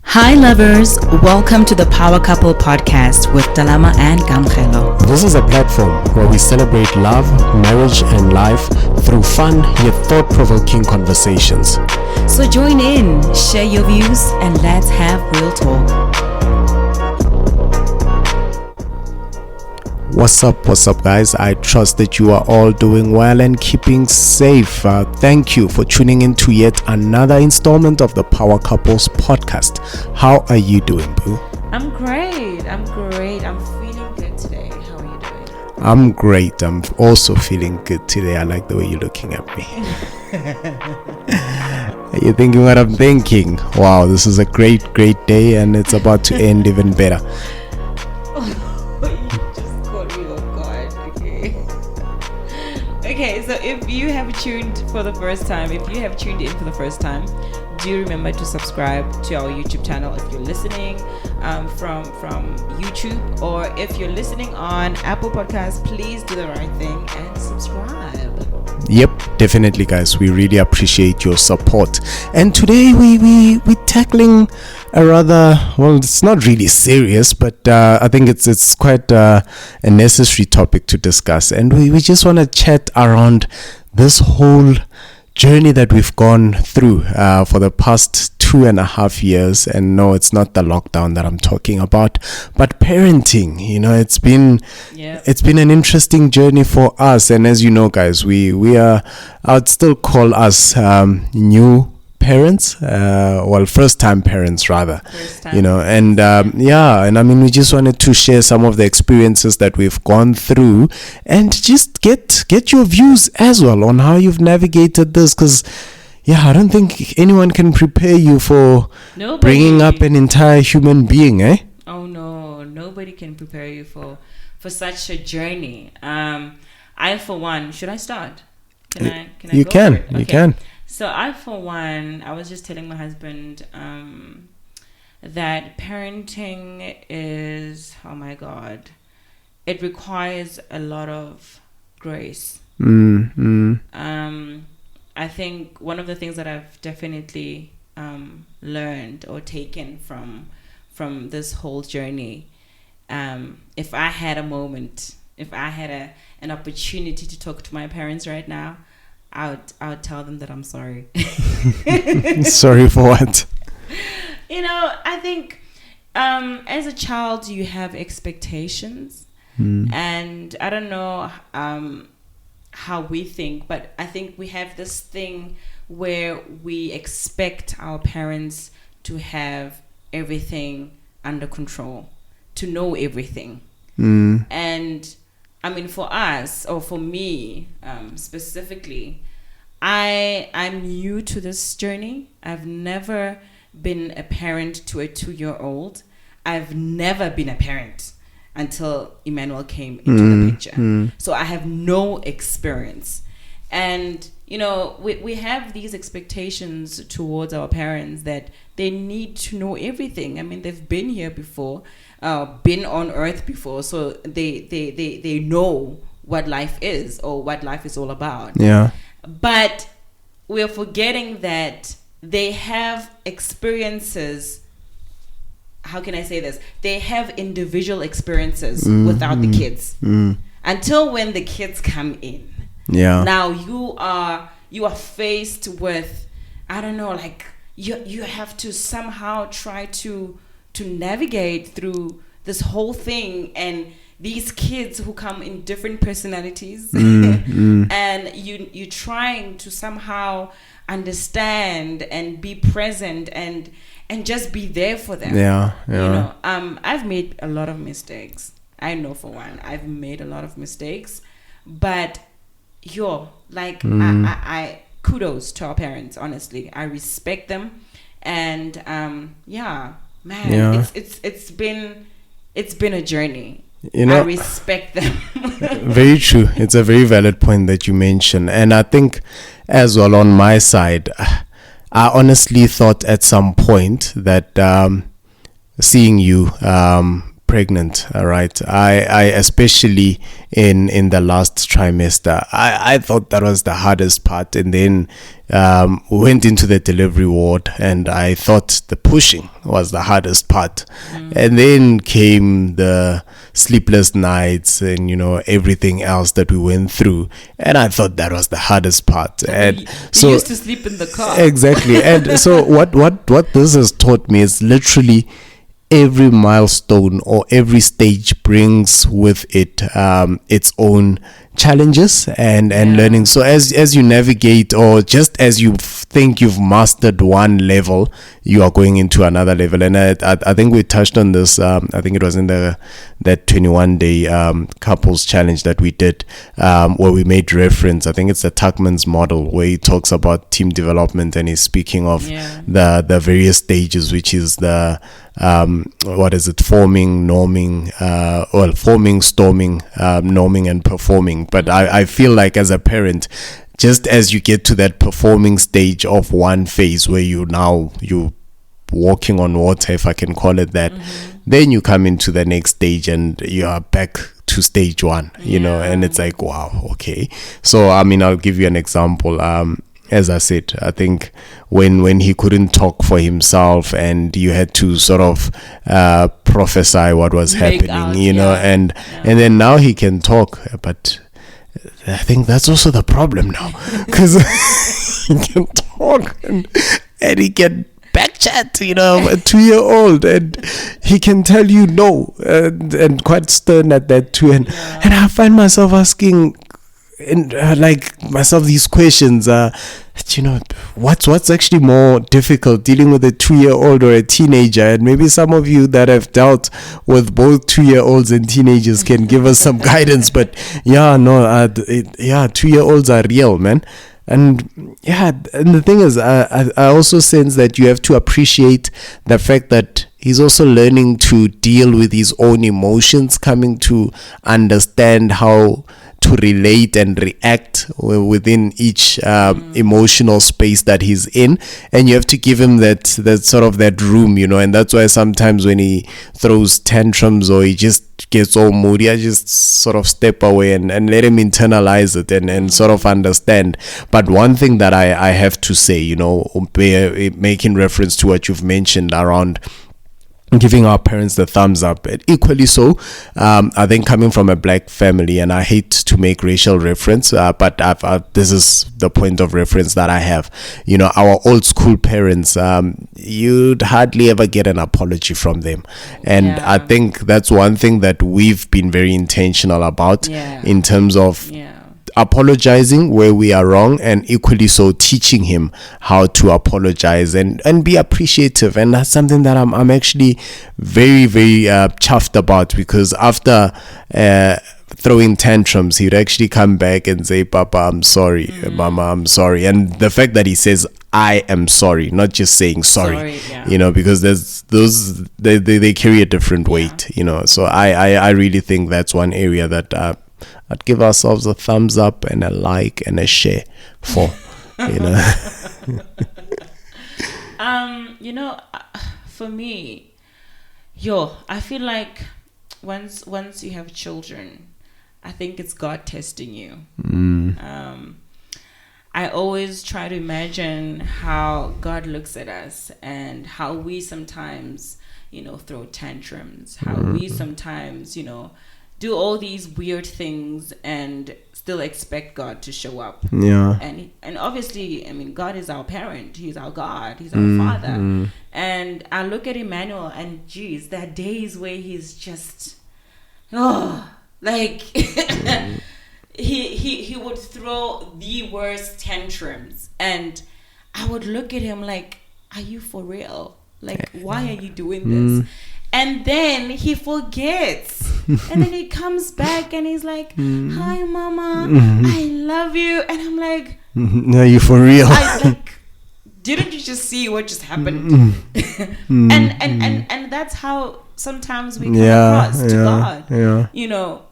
Hi lovers, welcome to the Power Couple podcast with Dalama and Gamkhelo. This is a platform where we celebrate love, marriage and life through fun yet thought-provoking conversations. So join in, share your views and let's have real talk. What's up guys? I trust that you are all doing well and keeping safe. Thank you for tuning in to yet another installment of the Power Couples podcast. How are you doing, boo? I'm great. I'm feeling good today. How are you doing? I'm great. I'm also feeling good today. I like the way you're looking at me. Are you thinking what I'm thinking? Wow, this is a great day and it's about to end even better. Okay, so if you have tuned in for the first time, do remember to subscribe to our YouTube channel if you're listening from YouTube, or if you're listening on Apple Podcasts, please do the right thing and subscribe. Yep, definitely guys, we really appreciate your support. And today we're tackling a rather, well, it's not really serious, but I think it's quite a necessary topic to discuss, and we just want to chat around this whole journey that we've gone through for the past 2.5 years. And no, it's not the lockdown that I'm talking about, but parenting. You know, it's been an interesting journey for us. And as you know guys, we are, I'd still call us new parents, first time parents rather, you know, and and I mean, we just wanted to share some of the experiences that we've gone through and just get your views as well on how you've navigated this, because I don't think anyone can prepare you for bringing up an entire human being, eh? Oh no, nobody can prepare you for such a journey. I, for one, should I start? Can I you go can for it? Okay. You can. So I, for one, I was just telling my husband that parenting is, oh my God, it requires a lot of grace. I think one of the things that I've definitely learned or taken from this whole journey, if I had a moment, if I had an opportunity to talk to my parents right now, I would tell them that I'm sorry. Sorry for what? You know, I think as a child you have expectations, and I don't know how we think, but I think we have this thing where we expect our parents to have everything under control, to know everything. And I mean, for us, or for me specifically, I'm new to this journey. I've never been a parent to a 2-year-old. I've never been a parent until Emmanuel came into the picture. So I have no experience. And, you know, we have these expectations towards our parents that they need to know everything. I mean, they've been here before, been on earth before, so they know what life is or what life is all about. Yeah. But we're forgetting that they have experiences. How can I say this? They have individual experiences without the kids. Until when the kids come in. Yeah. Now you are faced with, I don't know, like you have to somehow try to navigate through this whole thing, and these kids who come in different personalities, and you trying to somehow understand and be present and just be there for them. Yeah. You know, I've made a lot of mistakes. I know, for one, I've made a lot of mistakes, but I kudos to our parents. Honestly, I respect them, and it's been a journey. You know, I respect them. Very true. It's a very valid point that you mentioned, and I think as well on my side, I honestly thought at some point that seeing you pregnant, all right, I especially in the last trimester, I thought that was the hardest part. And then went into the delivery ward, and I thought the pushing was the hardest part. And then came the sleepless nights and everything else that we went through, and I thought that was the hardest part. And so used to sleep in the car. Exactly. And so what this has taught me is literally every milestone or every stage brings with it its own challenges and learning. So as you navigate, or just as you think you've mastered one level, you are going into another level. And I think we touched on this. I think it was in that 21-day couples challenge that we did, where we made reference. I think it's the Tuckman's model, where he talks about team development, and he's speaking of the various stages, which is the forming, norming, forming, storming, norming, and performing. But I feel like as a parent, just as you get to that performing stage of one phase, where you walking on water, if I can call it that, then you come into the next stage and you are back to stage one, and it's like, wow, okay. So I'll give you an example. As I said, I think when he couldn't talk for himself, and you had to sort of prophesy what was happening, and then now he can talk. But I think that's also the problem now, because he can talk and he can backchat, a 2-year-old, and he can tell you no, and quite stern at that too. And I find myself asking myself these questions. What's actually more difficult, dealing with a 2-year-old or a teenager? And maybe some of you that have dealt with both 2-year-olds and teenagers can give us some guidance. But 2-year-olds are real, man. And the thing is, I also sense that you have to appreciate the fact that he's also learning to deal with his own emotions, coming to understand how to relate and react within each emotional space that he's in. And you have to give him that sort of that room, and that's why sometimes when he throws tantrums or he just gets all moody, I just sort of step away and let him internalize it and sort of understand. But one thing that I have to say, making reference to what you've mentioned around giving our parents the thumbs up, and equally so, I think coming from a black family, and I hate to make racial reference, but this is the point of reference that I have. Our old school parents, you'd hardly ever get an apology from them, and I think that's one thing that we've been very intentional about, in terms of apologizing where we are wrong, and equally so teaching him how to apologize and be appreciative. And that's something that I'm actually very, very chuffed about, because after throwing tantrums, he'd actually come back and say, Papa, I'm sorry, Mama, I'm sorry. And the fact that he says, I am sorry, not just saying sorry, because there's those, they carry a different weight, so I really think that's one area that I'd give ourselves a thumbs up and a like and a share for, For me, I feel like once you have children, I think it's God testing you. I always try to imagine how God looks at us, and how we sometimes, throw tantrums, how we sometimes, do all these weird things and still expect God to show up. And obviously, God is our parent. He's our God. He's our Father. And I look at Emmanuel, and geez, there are days where he's just, he would throw the worst tantrums, and I would look at him like, are you for real? Why are you doing this? And then he forgets. And then he comes back and he's like, hi, Mama, I love you. And I'm like, are you for real? Didn't you just see what just happened? And that's how sometimes we come across to God.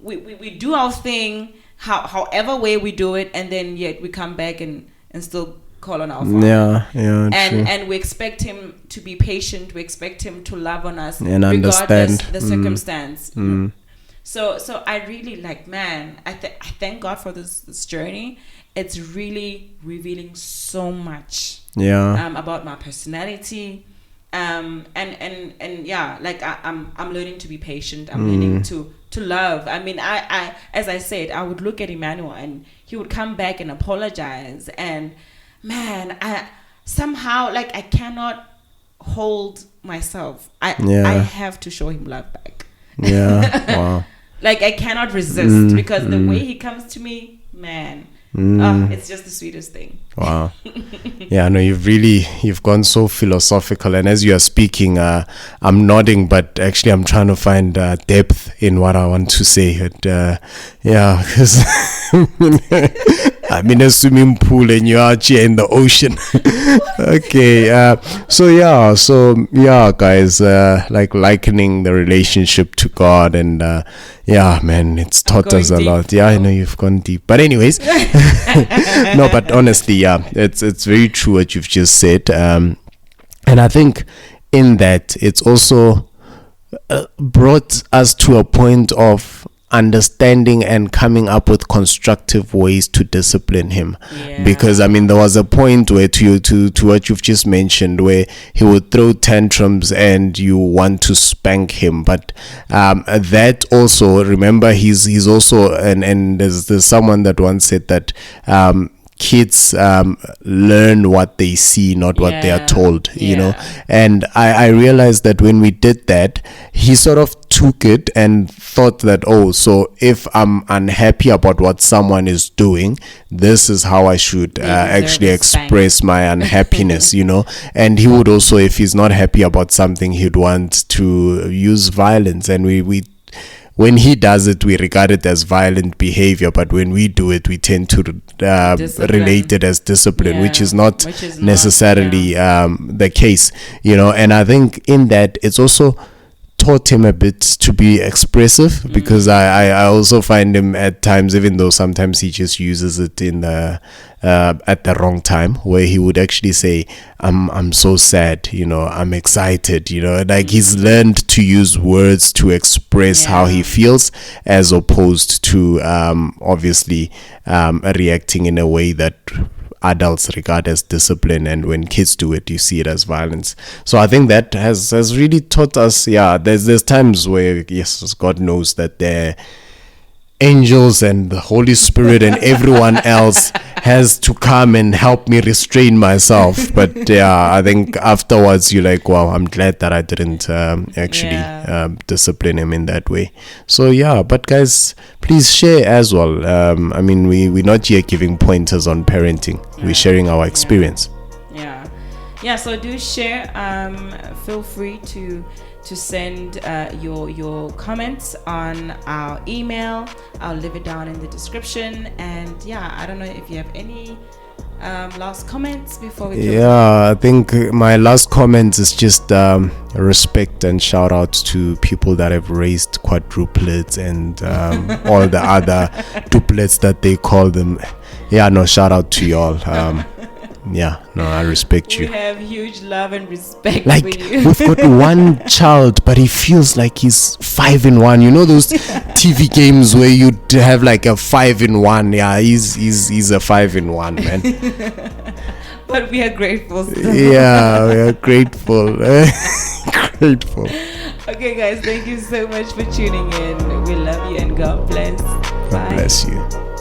We do our thing, however way we do it, and then yet we come back and still call on our Father. Yeah, true. And we expect him to be patient. We expect him to love on us And regardless understand the circumstance. So I really like, man, I thank God for this journey. It's really revealing so much about my personality. And yeah, like I'm learning to be patient. I'm learning to love. I mean, I as I said, I would look at Emmanuel and he would come back and apologize, and man, I somehow, like, I cannot hold myself. I have to show him love back. Wow. Like, I cannot resist because the way he comes to me, man, it's just the sweetest thing. Wow. Yeah, no, you've gone so philosophical, and as you are speaking, I'm nodding, but actually I'm trying to find depth in what I want to say. Yeah, because I'm in a swimming pool and you're out here in the ocean. Okay, so guys, like likening the relationship to God, and yeah, man, it's taught us a lot. Yeah, I know you've gone deep, but anyways, no, but honestly, yeah, it's very true what you've just said, and I think in that it's also brought us to a point of understanding and coming up with constructive ways to discipline him. Because I mean, there was a point where to what you've just mentioned, where he would throw tantrums and you want to spank him, but that also, remember, he's also, and there's someone that once said that kids learn what they see, not what they are told, you know. And I realized that when we did that, he sort of took it and thought that, oh, so if I'm unhappy about what someone is doing, this is how I should actually express my unhappiness, you know. And he would also, if he's not happy about something, he'd want to use violence, and we when he does it, we regard it as violent behavior, but when we do it, we tend to relate it as discipline, which is not necessarily the case, you know. And I think in that, it's also taught him a bit to be expressive, because I also find him at times, even though sometimes he just uses it in the at the wrong time, where he would actually say, I'm so sad, you know, I'm excited, you know, like he's learned to use words to express how he feels, as opposed to obviously reacting in a way that adults regard as discipline, and when kids do it, you see it as violence. So I think that has really taught us, there's times where, yes, God knows that there angels and the Holy Spirit and everyone else has to come and help me restrain myself, but I think afterwards you're like, wow, I'm glad that I didn't actually discipline him in that way. So but guys, please share as well. I mean, we're not here giving pointers on parenting, we're sharing our experience. So do share. Feel free to send your comments on our email. I'll leave it down in the description. And I don't know if you have any last comments before we close. I think my last comment is just respect and shout out to people that have raised quadruplets and all the other duplets that they call them. Shout out to y'all. I respect you. We have huge love and respect like for you. We've got one child, but he feels like he's 5-in-1. You know those TV games where you have like a 5-in-1? He's a 5-in-1, man. But we are grateful still. We are grateful. Grateful. Okay, guys, thank you so much for tuning in. We love you and God bless. Bye. God bless you.